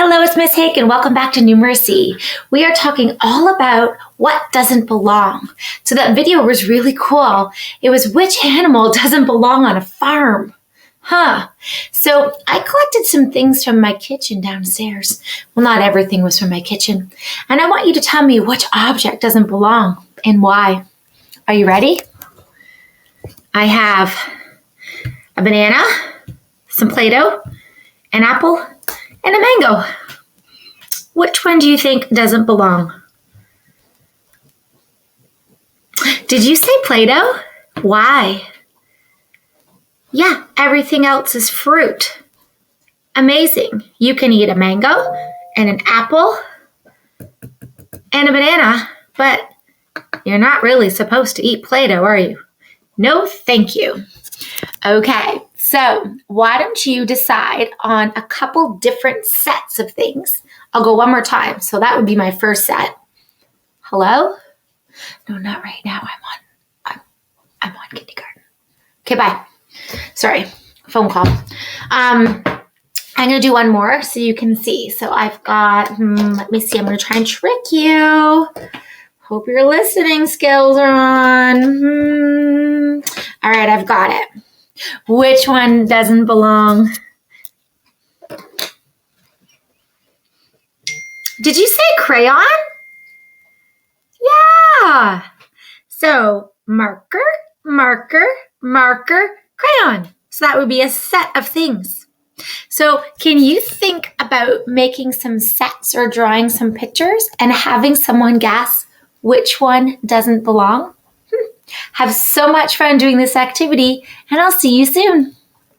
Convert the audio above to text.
Hello, it's Miss Hake, and welcome back to Numeracy. We are talking all about what doesn't belong. So that video was really cool. It was which animal doesn't belong on a farm. So I collected some things from my kitchen downstairs. Well, not everything was from my kitchen. And I want you to tell me which object doesn't belong and why. Are you ready? I have a banana, some Play-Doh, an apple, and a mango. Which one do you think doesn't belong? Did you say Play-Doh? Why? Yeah, everything else is fruit. Amazing. You can eat a mango and an apple and a banana, but you're not really supposed to eat Play-Doh, are you? No, thank you. Okay, so why don't you decide on a couple different sets of things? I'll go one more time. So that would be my first set. Hello? No, not right now. I'm on kindergarten. Okay, bye. Sorry, phone call. I'm going to do one more so you can see. So I've got, let me see. I'm going to try and trick you. Hope your listening skills are on. All right, I've got it. Which one doesn't belong? Did you say crayon? Yeah. So marker, marker, marker, crayon. So that would be a set of things. So can you think about making some sets or drawing some pictures and having someone guess which one doesn't belong? Have so much fun doing this activity, and I'll see you soon.